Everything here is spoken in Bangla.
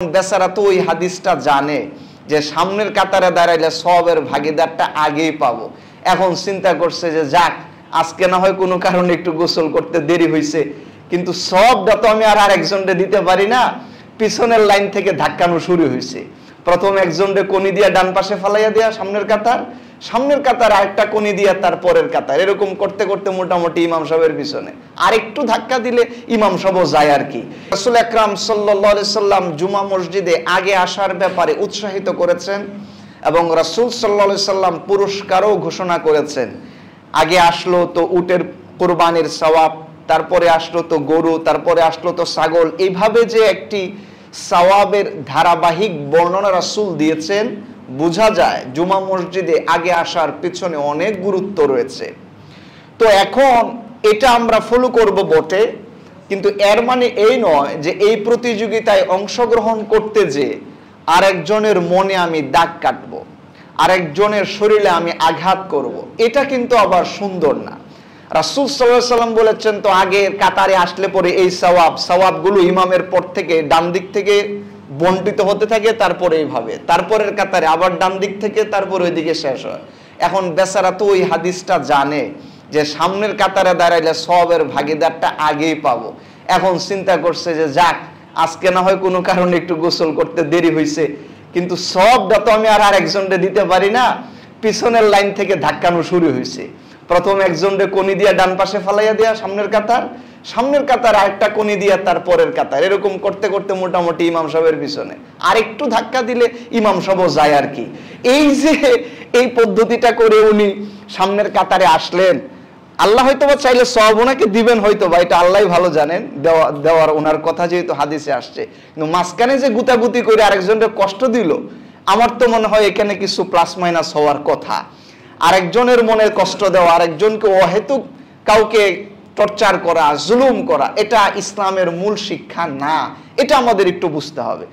বেচারা তো ওই হাদিসটা জানে যে সামনের কাতারে দাঁড়াইলে সওয়াবের ভাগিদারটা আগেই পাবো। এখন চিন্তা করছে যে যাক, আজকে না হয় কোনো কারণে একটু গোসল করতে দেরি হয়েছে, কিন্তু সওয়াবটা তো আমি আর একজনকে দিতে পারি না। পিছনের লাইন থেকে ধাক্কানো শুরু হয়েছে। প্রথম একজনকে কোনি দিয়া ডান পাশে ফালাইয়া দেয়া সামনের কাতার আরেকটা কোনি দিয়া তার পরের কাতার, এরকম করতে করতে মোটামুটি ইমাম সাহেবের পিছনে আর একটু ধাক্কা দিলে ইমাম সাহেব যায় আর কি। রাসূল আকরাম সাল্লাল্লাহু আলাইহি সাল্লাম জুমা মসজিদে আগে আসার ব্যাপারে উৎসাহিত করেছেন এবং রাসূল সাল্লাল্লাহু আলাইহি সাল্লাম পুরস্কারও ঘোষণা করেছেন। আগে আসলো তো উটের কুরবানির সওয়াব, তারপরে আসলো তো গরু, তারপরে আসলো তো ছাগল। এইভাবে যে একটি সওয়াবের ধারাবাহিক বর্ণনা রাসূল দিয়েছেন, বোঝা যায় জুমা মসজিদে আগে আসার পিছনে অনেক গুরুত্ব রয়েছে। তো এখন এটা আমরা ফলো করব বটে, কিন্তু এর মানে এই নয় যে এই প্রতিযোগিতায় অংশগ্রহণ করতে যে আরেকজনের মনে আমি দাগ কাটবো, আরেকজনের শরীরে আমি আঘাত করব, এটা কিন্তু আবার সুন্দর না। রাসূল সাল্লাল্লাহু আলাইহি সাল্লাম বলেছেন তো আগের কাতারে আসলে পরে এই সওয়াবগুলো ইমামের পর থেকে ডান দিক থেকে বন্টিত হতে থাকে, তারপরে এইভাবে তারপরের কাতারে আবার ডান দিক থেকে তারপর ওইদিকে শেষ হয়। এখন বেচারা তো ওই হাদিসটা জানে যে সামনের কাতারে দাঁড়াইলে সওয়াবের ভাগিদারটা আগেই পাবো। এখন চিন্তা করছে যে যাক, আজকে না হয় কোনো কারণে একটু গোসল করতে দেরি হয়েছে, কিন্তু সওয়াবটা তো আমি আর একজনকে দিতে পারি না। পিছনের লাইন থেকে ধাক্কানো শুরু হয়েছে। প্রথম একজনকে কোনি দিয়া ডান পাশে ফালাইয়া দেয়া সামনের কাতার আরেকটা কোনি দিয়া তার পরের কাতার, এরকম করতে করতে মোটামুটি ইমাম সাহেবের পিছনে আর একটু ধাক্কা দিলে ইমাম সাহেব যায় আর কি। এই যে এই পদ্ধতিটা করে উনি সামনের কাতারে আসলেন, আল্লাহ হয়তোবা চাইলে সওয়াব ওনাকে দিবেন, হয়তোবা এটা আল্লাহই ভালো জানেন, দেওয়ার ওনার কথা যেহেতু হাদিসে আসছে। কিন্তু মাঝখানে যে গুতাগুতি করে আরেকজনকে কষ্ট দিল, আমার তো মনে হয় এখানে কিছু প্লাস মাইনাস হওয়ার কথা। আরেকজনের মনে কষ্ট দেওয়া, আরেকজনকে অহেতুক কাউকে টর্চার করা, জুলুম করা, এটা ইসলামের মূল শিক্ষা না। এটা আমাদের একটু বুঝতে হবে।